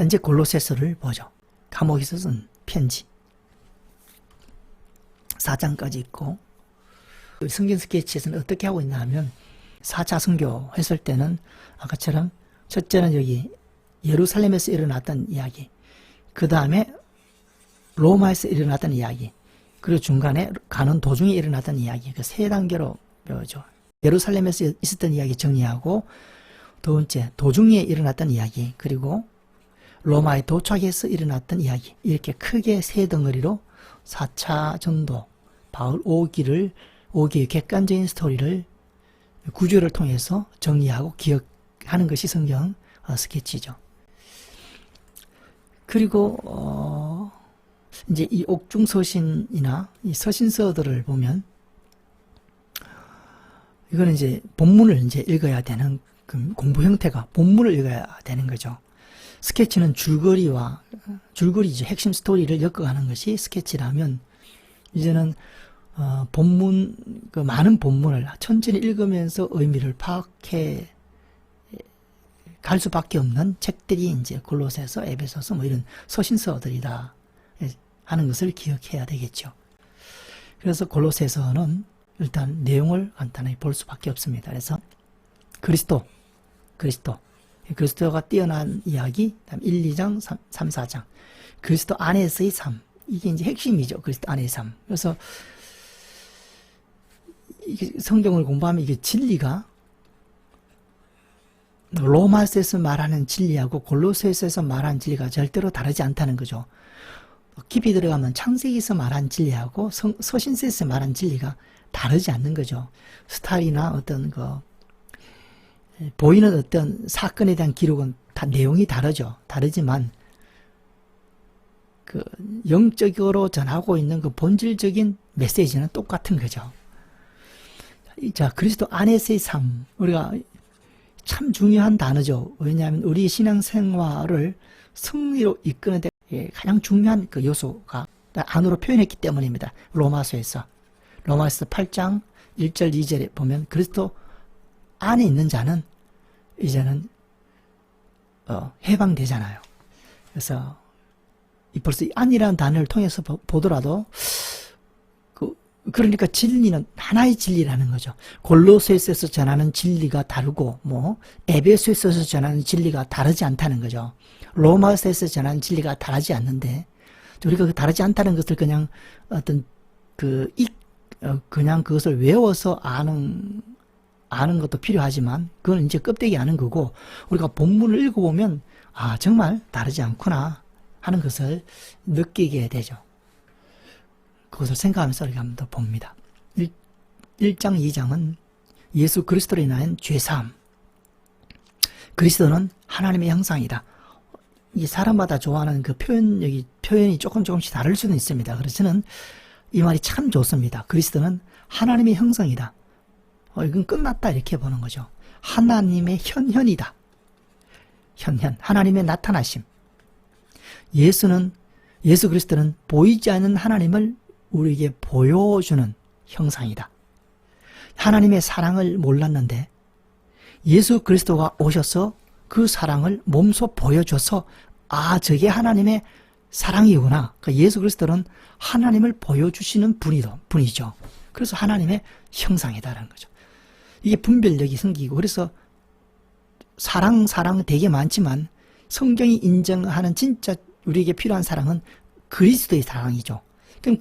이제 골로새서를 보죠. 감옥에서 쓴 편지 4장까지 있고, 성경 스케치에서는 어떻게 하고 있나 하면 4차 선교 했을 때는 아까처럼 첫째는 여기 예루살렘에서 일어났던 이야기, 그 다음에 로마에서 일어났던 이야기, 그리고 중간에 가는 도중에 일어났던 이야기, 그 세 단계로 배우죠. 예루살렘에서 있었던 이야기 정리하고, 두 번째 도중에 일어났던 이야기, 그리고 로마에 도착해서 일어났던 이야기, 이렇게 크게 세 덩어리로 4차 전도, 바울 5기의 객관적인 스토리를 구조를 통해서 정리하고 기억하는 것이 성경 스케치죠. 그리고 이제 이 옥중서신이나 이 서신서들을 보면, 이거는 이제 본문을 이제 읽어야 되는 그 공부 형태가 본문을 읽어야 되는 거죠. 스케치는 줄거리죠. 핵심 스토리를 엮어가는 것이 스케치라면, 이제는 본문, 그 많은 본문을 천천히 읽으면서 의미를 파악해 갈 수밖에 없는 책들이 이제 골로새서, 에베소서 뭐 이런 서신서들이다 하는 것을 기억해야 되겠죠. 그래서 골로새서는 일단 내용을 간단히 볼 수밖에 없습니다. 그래서 그리스도가 뛰어난 이야기, 다음 1, 2장, 3, 4장. 그리스도 안에서의 삶. 이게 이제 핵심이죠. 그리스도 안의 삶. 그래서 이게 성경을 공부하면 이게 진리가 로마서에서 말하는 진리하고 골로새서에서 말하는 진리가 절대로 다르지 않다는 거죠. 깊이 들어가면 창세기에서 말한 진리하고 서신서에서 말한 진리가 다르지 않는 거죠. 스타일이나 어떤 보이는 어떤 사건에 대한 기록은 다 내용이 다르죠. 다르지만 그 영적으로 전하고 있는 그 본질적인 메시지는 똑같은 거죠. 자, 그리스도 안에서의 삶, 우리가 참 중요한 단어죠. 왜냐하면 우리 신앙생활을 승리로 이끄는 데 가장 중요한 그 요소가 안으로 표현했기 때문입니다. 로마서에서 8장 1절 2절에 보면 그리스도 안에 있는 자는 이제는 해방되잖아요. 그래서 벌써 이 안이라는 단어를 통해서 보더라도 그러니까 진리는 하나의 진리라는 거죠. 골로새서에서 전하는 진리가 다르고 에베소에서 전하는 진리가 다르지 않다는 거죠. 로마서에서 전하는 진리가 다르지 않는데, 우리가 그 다르지 않다는 것을 그냥 그냥 그것을 외워서 아는 것도 필요하지만, 그건 이제 껍데기 아는 거고, 우리가 본문을 읽어보면 정말 다르지 않구나 하는 것을 느끼게 되죠. 그것을 생각하면서 우리가 한번 더 봅니다. 1장 2장은 예수 그리스도로 인한 죄사함. 그리스도는 하나님의 형상이다. 이 사람마다 좋아하는 그 표현이 조금씩 다를 수는 있습니다. 그래서 저는 이 말이 참 좋습니다. 그리스도는 하나님의 형상이다. 이건 끝났다 이렇게 보는 거죠. 하나님의 현현이다. 현현, 하나님의 나타나심. 예수 그리스도는 보이지 않는 하나님을 우리에게 보여주는 형상이다. 하나님의 사랑을 몰랐는데 예수 그리스도가 오셔서 그 사랑을 몸소 보여줘서 저게 하나님의 사랑이구나. 그러니까 예수 그리스도는 하나님을 보여주시는 분이죠. 그래서 하나님의 형상이다라는 거죠. 이게 분별력이 생기고, 그래서 사랑 되게 많지만 성경이 인정하는 진짜 우리에게 필요한 사랑은 그리스도의 사랑이죠. 그럼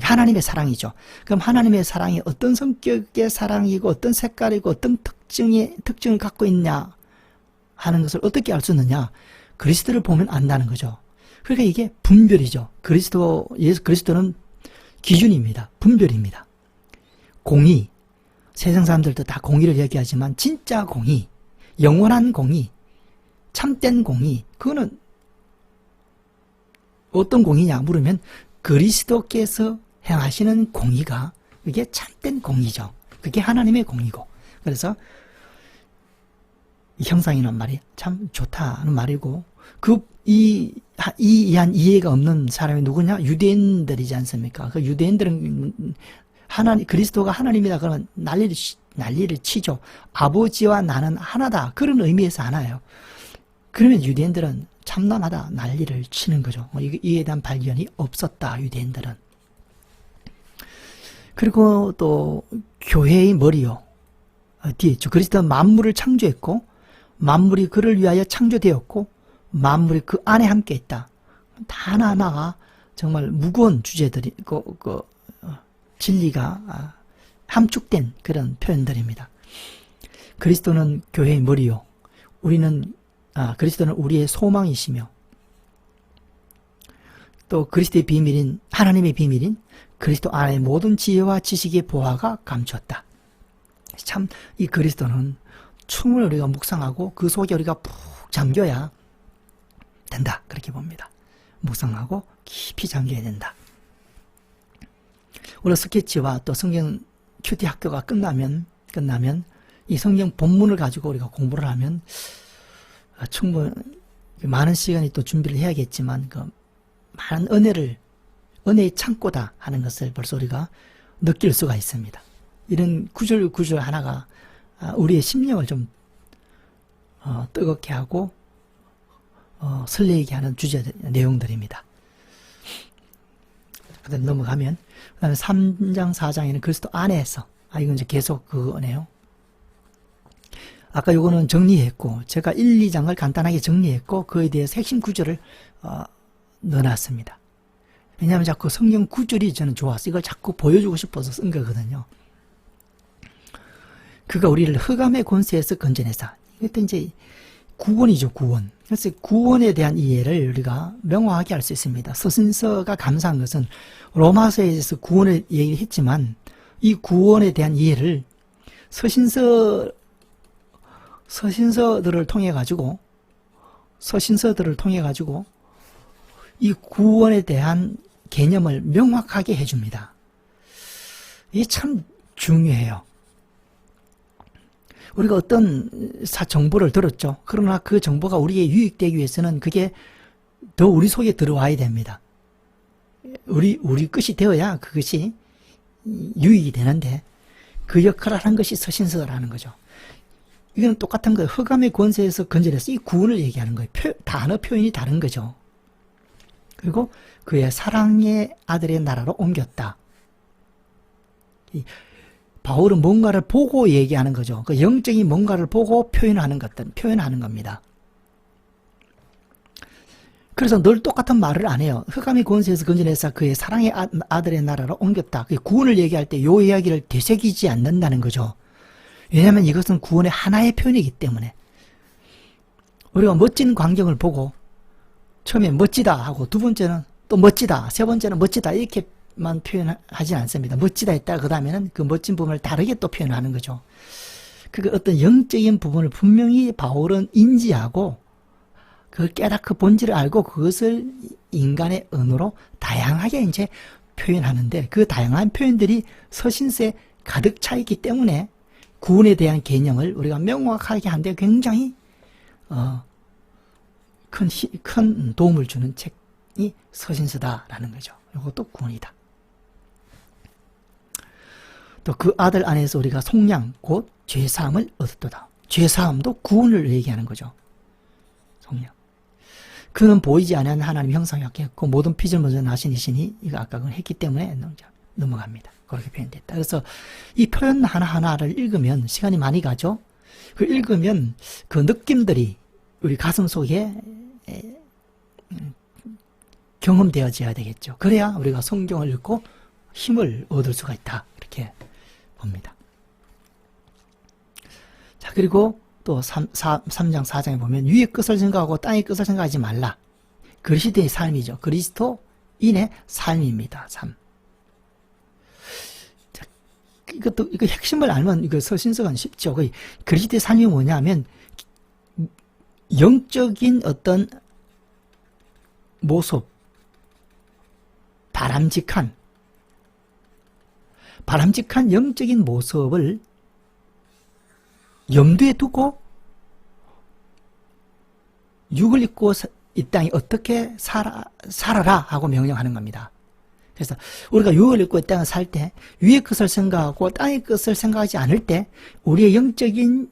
하나님의 사랑이죠. 그럼 하나님의 사랑이 어떤 성격의 사랑이고 어떤 색깔이고 어떤 특징을 갖고 있냐 하는 것을 어떻게 알 수 있느냐? 그리스도를 보면 안다는 거죠. 그러니까 이게 분별이죠. 예수 그리스도는 기준입니다. 분별입니다. 공의. 세상 사람들도 다 공의를 얘기하지만 진짜 공의, 영원한 공의, 참된 공의, 그거는 어떤 공의냐 물으면 그리스도께서 행하시는 공의가 그게 참된 공의죠. 그게 하나님의 공의고. 그래서 이 형상이라는 말이 참 좋다는 말이고, 이한 이해가 없는 사람이 누구냐? 유대인들이지 않습니까? 그 유대인들은 그리스도가 하나님이다 그러면 난리를 치죠. 아버지와 나는 하나다. 그런 의미에서 하나예요. 그러면 유대인들은 참담하다 난리를 치는 거죠. 이에 대한 발견이 없었다, 유대인들은. 그리고 또 교회의 머리요. 뒤에 있죠. 그리스도는 만물을 창조했고 만물이 그를 위하여 창조되었고 만물이 그 안에 함께 있다. 다 하나하나가 정말 무거운 주제들이 진리가 함축된 그런 표현들입니다. 그리스도는 교회의 머리요. 그리스도는 우리의 소망이시며 또 그리스도의 비밀인 하나님의 비밀인 그리스도 안에 모든 지혜와 지식의 보화가 감추었다. 참 이 그리스도는 충분히 우리가 묵상하고 그 속에 우리가 푹 잠겨야 된다. 그렇게 봅니다. 묵상하고 깊이 잠겨야 된다. 우리 스케치와 또 성경 큐티 학교가 끝나면 이 성경 본문을 가지고 우리가 공부를 하면 충분히 많은 시간이 또 준비를 해야겠지만 그 많은 은혜의 창고다 하는 것을 벌써 우리가 느낄 수가 있습니다. 이런 구절 하나가 우리의 심령을 좀 뜨겁게 하고 설레게 하는 내용들입니다. 넘어가면 그 다음에 3장 4장에는 그리스도 안에서 이건 이제 계속 그거네요. 아까 요거는 정리했고 제가 1, 2장을 간단하게 정리했고 그에 대해서 핵심 구절을 넣어놨습니다. 왜냐하면 자꾸 성경 구절이 저는 좋아서 이걸 자꾸 보여주고 싶어서 쓴 거거든요. 그가 우리를 흑암의 권세에서 건져내사. 이것도 이제 구원이죠, 구원. 그래서 구원에 대한 이해를 우리가 명확하게 할 수 있습니다. 서신서가 감사한 것은 로마서에서 구원을 얘기했지만 이 구원에 대한 이해를 서신서들을 통해 가지고 이 구원에 대한 개념을 명확하게 해줍니다. 이게 참 중요해요. 우리가 어떤 정보를 들었죠. 그러나 그 정보가 우리에 유익되기 위해서는 그게 더 우리 속에 들어와야 됩니다. 우리 끝이 되어야 그것이 유익이 되는데 그 역할을 한 것이 서신서라는 거죠. 이건 똑같은 거예요. 흑암의 권세에서 건져내서 이 구원을 얘기하는 거예요. 단어 표현이 다른 거죠. 그리고 그의 사랑의 아들의 나라로 옮겼다. 바울은 뭔가를 보고 얘기하는 거죠. 그 영적인 뭔가를 보고 표현하는 겁니다. 그래서 늘 똑같은 말을 안 해요. 흑암의 권세에서 건져내서 그의 사랑의 아들의 나라로 옮겼다. 그 구원을 얘기할 때 요 이야기를 되새기지 않는다는 거죠. 왜냐하면 이것은 구원의 하나의 표현이기 때문에 우리가 멋진 광경을 보고 처음에 멋지다 하고 두 번째는 또 멋지다, 세 번째는 멋지다 이렇게만 표현하지 않습니다. 멋지다 했다가 그 다음에는 그 멋진 부분을 다르게 또 표현하는 거죠. 그 어떤 영적인 부분을 분명히 바울은 인지하고 그걸 깨닫고 본질을 알고 그것을 인간의 언어로 다양하게 이제 표현하는데 그 다양한 표현들이 서신서에 가득 차 있기 때문에 구원에 대한 개념을 우리가 명확하게 하는데 굉장히 큰 도움을 주는 책이 서신서다라는 거죠. 이것도 구원이다. 또 그 아들 안에서 우리가 속량 곧 죄사함을 얻었도다. 죄사함도 구원을 얘기하는 거죠. 속량. 그는 보이지 않는 하나님 형상이었고 모든 피를 먼저 나신 이시니 이거 아까 했기 때문에 넘어갑니다. 그렇게 표현됐다. 그래서 이 표현 하나하나를 읽으면 시간이 많이 가죠. 그 읽으면 그 느낌들이 우리 가슴 속에 경험되어져야 되겠죠. 그래야 우리가 성경을 읽고 힘을 얻을 수가 있다. 이렇게 봅니다. 자, 그리고 또 3장 4장에 보면 위의 것을 생각하고 땅의 것을 생각하지 말라. 그리스도의 삶이죠. 그리스도인의 삶입니다. 삶. 자, 이거 핵심을 알면 이거 서신서가 쉽죠. 그리스도의 삶이 뭐냐면 영적인 어떤 모습, 바람직한 영적인 모습을 염두에 두고 육을 입고 이 땅에 어떻게 살아라 하고 명령하는 겁니다. 그래서 우리가 육을 입고 이 땅에 살 때 위의 것을 생각하고 땅의 것을 생각하지 않을 때 우리의 영적인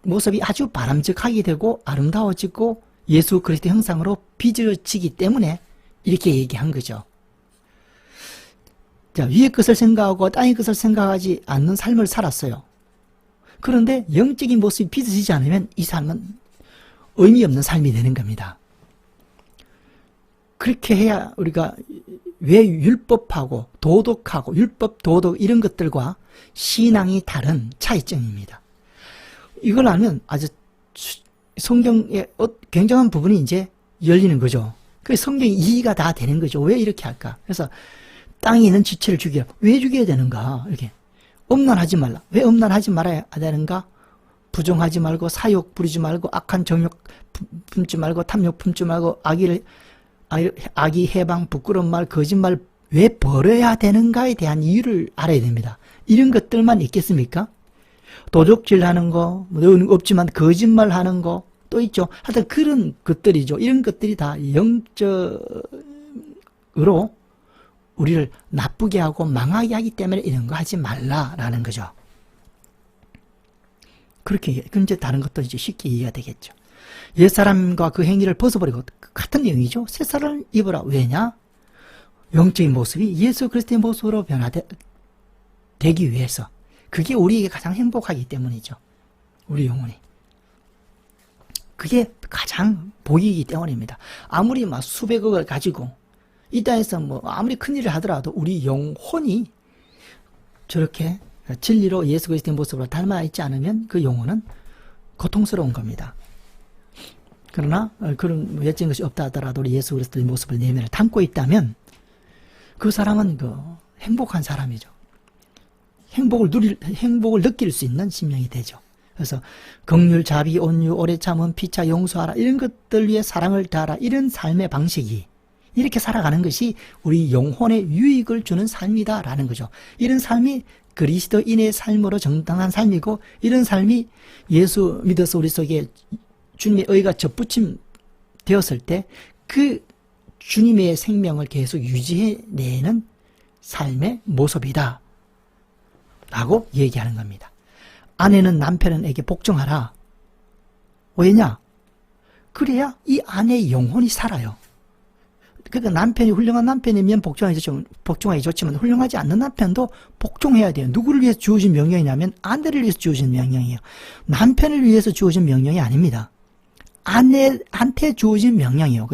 모습이 아주 바람직하게 되고 아름다워지고 예수 그리스도 형상으로 빚어지기 때문에 이렇게 얘기한 거죠. 자, 위의 것을 생각하고 땅의 것을 생각하지 않는 삶을 살았어요. 그런데 영적인 모습이 빚어지지 않으면 이 삶은 의미 없는 삶이 되는 겁니다. 그렇게 해야 우리가 왜 율법하고 도덕하고 율법, 도덕 이런 것들과 신앙이 다른 차이점입니다. 이걸 알면 아주 성경의 굉장한 부분이 이제 열리는 거죠. 그 성경이 이해가 다 되는 거죠. 왜 이렇게 할까? 그래서 땅에 있는 지체를 죽여라. 왜 죽여야 되는가? 이렇게. 음란하지 말라. 왜 음란하지 말아야 되는가? 부정하지 말고 사욕 부리지 말고 악한 정욕 품지 말고 탐욕 품지 말고 악의 해방 부끄러운 말 거짓말 왜 버려야 되는가에 대한 이유를 알아야 됩니다. 이런 것들만 있겠습니까? 도적질하는 거 없지만 거짓말하는 거 또 있죠. 하여튼 그런 것들이죠. 이런 것들이 다 영적으로 우리를 나쁘게 하고 망하게 하기 때문에 이런 거 하지 말라라는 거죠. 그렇게 이제 다른 것도 이제 쉽게 이해가 되겠죠. 옛사람과 그 행위를 벗어버리고 같은 내용이죠. 새살을 입으라. 왜냐? 영적인 모습이 예수 그리스도의 모습으로 변화되기 위해서. 그게 우리에게 가장 행복하기 때문이죠. 우리 영혼이. 그게 가장 복이기 때문입니다. 아무리 막 수백억을 가지고 이 땅에서 뭐 아무리 큰일을 하더라도 우리 영혼이 저렇게 진리로 예수 그리스도의 모습으로 닮아 있지 않으면 그 영혼은 고통스러운 겁니다. 그러나 그런 외적인 것이 없다 하더라도 우리 예수 그리스도의 모습을 내면을 담고 있다면 그 사람은 행복한 사람이죠. 행복을 느낄 수 있는 심령이 되죠. 그래서 긍휼, 자비, 온유, 오래 참음, 피차, 용서하라 이런 것들 위해 사랑을 다하라 이런 삶의 방식이 이렇게 살아가는 것이 우리 영혼에 유익을 주는 삶이다라는 거죠. 이런 삶이 그리스도인의 삶으로 정당한 삶이고 이런 삶이 예수 믿어서 우리 속에 주님의 의가 접붙임 되었을 때 그 주님의 생명을 계속 유지해내는 삶의 모습이다 라고 얘기하는 겁니다. 아내는 남편에게 복종하라. 왜냐? 그래야 이 아내의 영혼이 살아요. 그러니까 남편이 훌륭한 남편이면 복종하기 좋지만 훌륭하지 않는 남편도 복종해야 돼요. 누구를 위해서 주어진 명령이냐면 아내를 위해서 주어진 명령이에요. 남편을 위해서 주어진 명령이 아닙니다. 아내한테 주어진 명령이에요.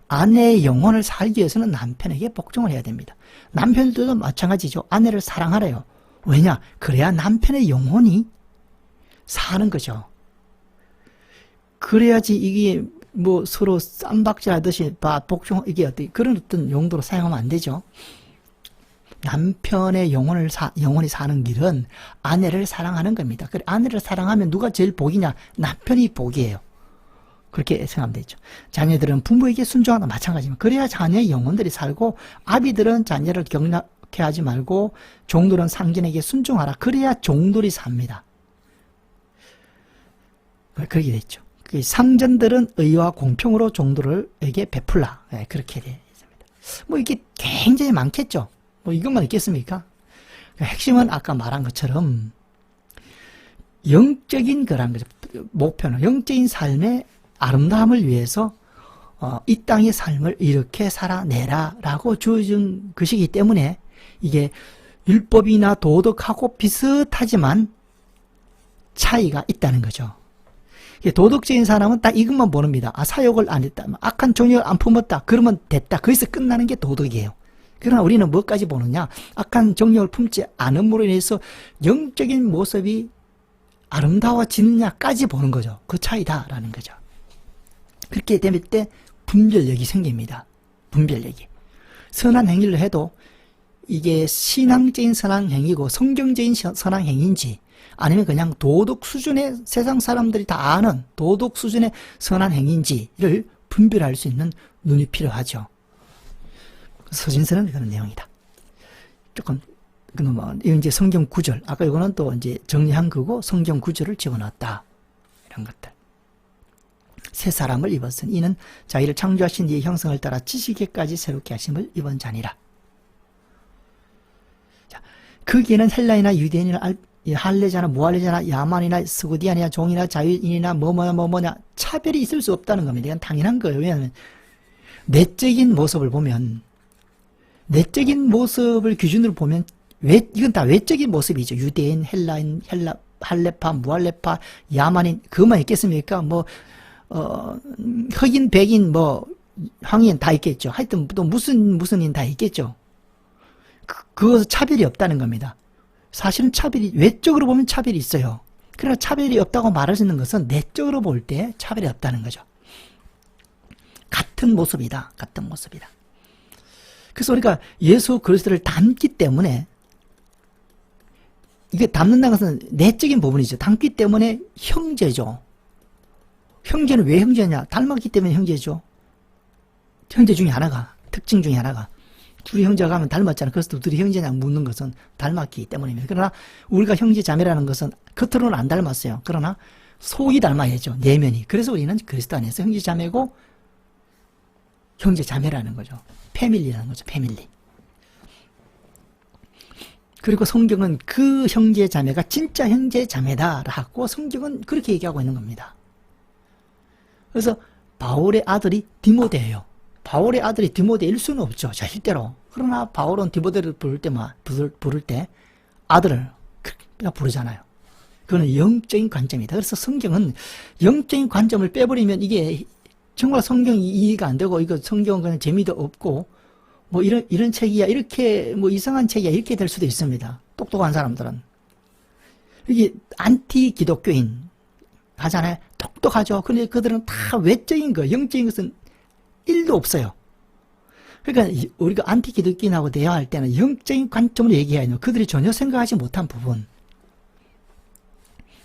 아내의 영혼을 살기 위해서는 남편에게 복종을 해야 됩니다. 남편들도 마찬가지죠. 아내를 사랑하래요. 왜냐? 그래야 남편의 영혼이 사는 거죠. 그래야지 이게 뭐 서로 쌈박질 하듯이 복종 이게 그런 어떤 용도로 사용하면 안 되죠. 남편의 영혼이 사는 길은 아내를 사랑하는 겁니다. 그래 아내를 사랑하면 누가 제일 복이냐? 남편이 복이에요. 그렇게 생각하면 되죠. 자녀들은 부모에게 순종하는 마찬가지입니다. 그래야 자녀의 영혼들이 살고 아비들은 자녀를 격락해 하지 말고 종들은 상전에게 순종하라. 그래야 종들이 삽니다. 그렇게 됐죠. 상전들은 의와 공평으로 종들에게 베풀라. 네, 그렇게 되어 있습니다. 뭐 이게 굉장히 많겠죠. 뭐 이것만 있겠습니까? 핵심은 아까 말한 것처럼 영적인 거란 거죠. 목표는 영적인 삶의 아름다움을 위해서 이 땅의 삶을 이렇게 살아내라 라고 주어진 것이기 때문에 이게 율법이나 도덕하고 비슷하지만 차이가 있다는 거죠. 도덕적인 사람은 딱 이것만 보릅니다. 사욕을 안 했다. 악한 정욕을 안 품었다. 그러면 됐다. 거기서 끝나는 게 도덕이에요. 그러나 우리는 뭐까지 보느냐? 악한 정욕을 품지 않음으로 인해서 영적인 모습이 아름다워지느냐까지 보는 거죠. 그 차이다라는 거죠. 그렇게 되면 때 분별력이 생깁니다. 분별력이. 선한 행위를 해도 이게 신앙적인 선한 행위고 성경적인 선한 행위인지 아니면 그냥 도덕 수준의 세상 사람들이 다 아는 도덕 수준의 선한 행위인지를 분별할 수 있는 눈이 필요하죠. 서신서는 그런 내용이다. 조금 이건 이제 성경 구절, 아까 이거는 또 이제 정리한 거고 성경 구절을 집어넣었다. 이런 것들. 새 사람을 입었으니 이는 자기를 창조하신 이의 형성을 따라 지식에까지 새롭게 하심을 입은 자니라. 자, 거기에는 헬라인이나 유대인이나 이 할례자나 무할례자나 야만이나 스구디아니나 종이나 자유인이나 뭐뭐냐 차별이 있을 수 없다는 겁니다. 이건 당연한 거예요. 왜냐하면 내적인 모습을 보면, 내적인 모습을 기준으로 보면 이건 다 외적인 모습이죠. 유대인, 헬라인, 할레파, 무할레파, 야만인 그것만 있겠습니까? 뭐 흑인, 백인, 뭐 황인 다 있겠죠. 하여튼 또 무슨인 다 있겠죠. 그것은 차별이 없다는 겁니다. 사실은 차별이, 외적으로 보면 차별이 있어요. 그러나 차별이 없다고 말할 수 있는 것은 내적으로 볼 때 차별이 없다는 거죠. 같은 모습이다. 같은 모습이다. 그래서 우리가 예수 그리스도를 닮기 때문에, 이게 닮는다는 것은 내적인 부분이죠. 닮기 때문에 형제죠. 형제는 왜 형제냐? 닮았기 때문에 형제죠. 형제 중에 하나가, 특징 중에 하나가, 둘이 형제가 하면 닮았잖아요. 그래서 둘이 형제냐 묻는 것은 닮았기 때문입니다. 그러나 우리가 형제 자매라는 것은 겉으로는 안 닮았어요. 그러나 속이 닮아야죠. 내면이. 그래서 우리는 그리스도 안에서 형제 자매고 형제 자매라는 거죠. 패밀리라는 거죠. 패밀리. 그리고 성경은 그 형제 자매가 진짜 형제 자매다라고 성경은 그렇게 얘기하고 있는 겁니다. 그래서 바울의 아들이 디모데예요. 바울의 아들이 디모데일 수는 없죠. 절대로. 그러나 바울은 디모데를 부를 때 아들을 부르잖아요. 그거는 영적인 관점이다. 그래서 성경은 영적인 관점을 빼버리면 이게 정말 성경이 이해가 안 되고, 이거 성경은 그냥 재미도 없고, 뭐 이런 책이야, 이렇게 뭐 이상한 책이야, 이렇게 될 수도 있습니다. 똑똑한 사람들은. 이게 안티 기독교인 하잖아요. 똑똑하죠. 근데 그들은 다 외적인 거, 영적인 것은 1도 없어요. 그러니까 우리가 안티 기독교인하고 대화할 때는 영적인 관점으로 얘기해야 해요. 그들이 전혀 생각하지 못한 부분.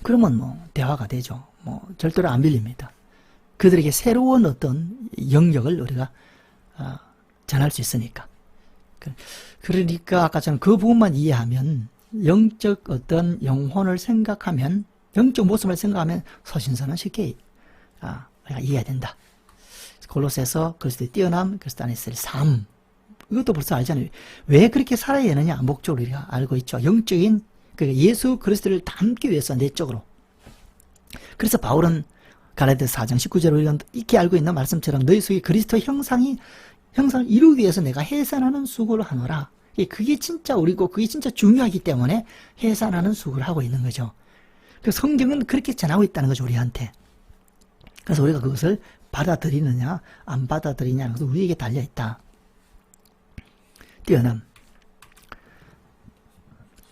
그러면 뭐 대화가 되죠. 뭐 절대로 안 밀립니다. 그들에게 새로운 어떤 영역을 우리가 전할 수 있으니까. 그러니까 아까 저는 그 부분만 이해하면, 영적 어떤 영혼을 생각하면, 영적 모습을 생각하면 서신서는 쉽게 우리가 이해해야 된다. 골로새서 그리스도의 뛰어남, 그리스도 안에서의 삶, 이것도 벌써 알잖아요. 왜 그렇게 살아야 되느냐? 목적을 우리가 알고 있죠. 영적인, 그러니까 예수 그리스도를 닮기 위해서 내적으로. 그래서 바울은 갈라디아서 4장 19절을 우리가 익히 알고 있는 말씀처럼 너희 속에 그리스도의 형상을 이루기 위해서 내가 해산하는 수고를 하노라. 그게 진짜 우리고 그게 진짜 중요하기 때문에 해산하는 수고를 하고 있는 거죠. 그 성경은 그렇게 전하고 있다는 거죠, 우리한테. 그래서 우리가 그것을 받아들이느냐 안 받아들이냐는 것은 우리에게 달려있다. 뛰어남,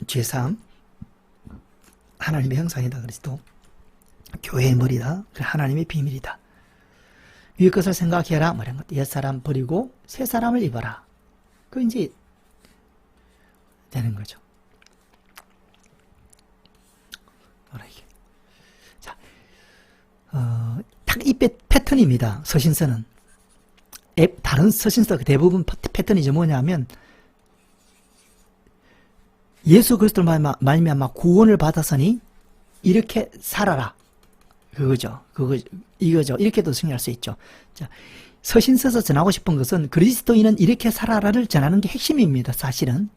죄사함, 하나님의 형상이다. 그리스도 교회의 머리다. 하나님의 비밀이다. 위 것을 생각해라. 뭐 이런 것. 옛사람 버리고 새 사람을 입어라. 그 이제 되는 거죠. 뭐라 이게. 자, 딱 이 패턴입니다. 서신서는. 다른 서신서 대부분 패턴이죠. 뭐냐면 예수 그리스도로 말미암아 구원을 받았으니 이렇게 살아라. 그거죠. 이거죠. 이렇게도 정리할 수 있죠. 자, 서신서에서 전하고 싶은 것은 그리스도인은 이렇게 살아라를 전하는 게 핵심입니다. 사실은.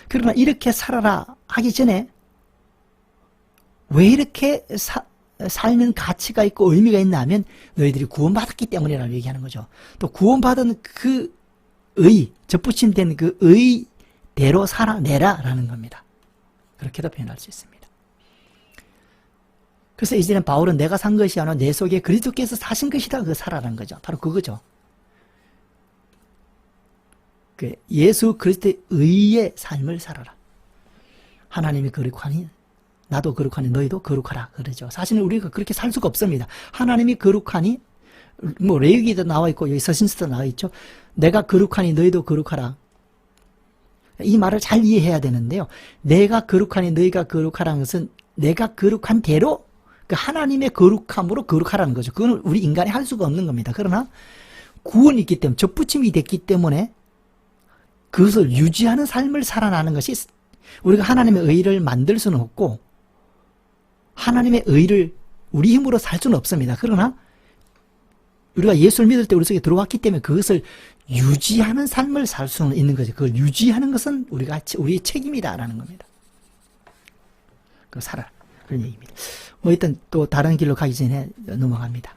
그러나 이렇게 살아라 하기 전에 왜 이렇게 살면 가치가 있고 의미가 있나 하면 너희들이 구원받았기 때문이라고 얘기하는 거죠. 또 구원받은 그 접붙임된 그 의대로 살아내라 라는 겁니다. 그렇게도 표현할 수 있습니다. 그래서 이제는 바울은 내가 산 것이 아니라 내 속에 그리스도께서 사신 것이다. 그 살아라는 거죠. 바로 그거죠. 그 예수 그리스도의 의의 삶을 살아라. 하나님이 거룩하니 나도 거룩하니 너희도 거룩하라. 그러죠. 사실은 우리가 그렇게 살 수가 없습니다. 하나님이 거룩하니 뭐 레위기도 나와 있고 여기 서신서도 나와 있죠. 내가 거룩하니 너희도 거룩하라. 이 말을 잘 이해해야 되는데요. 내가 거룩하니 너희가 거룩하라는 것은 내가 거룩한 대로 그 하나님의 거룩함으로 거룩하라는 거죠. 그건 우리 인간이 할 수가 없는 겁니다. 그러나 구원이 있기 때문에 접붙임이 됐기 때문에 그것을 유지하는 삶을 살아나는 것이 우리가 하나님의 의를 만들 수는 없고 하나님의 의를 우리 힘으로 살 수는 없습니다. 그러나 우리가 예수를 믿을 때 우리 속에 들어왔기 때문에 그것을 유지하는 삶을 살 수는 있는 거죠. 그걸 유지하는 것은 우리의 책임이다라는 겁니다. 살아. 그런 얘기입니다. 뭐 일단 또 다른 길로 가기 전에 넘어갑니다.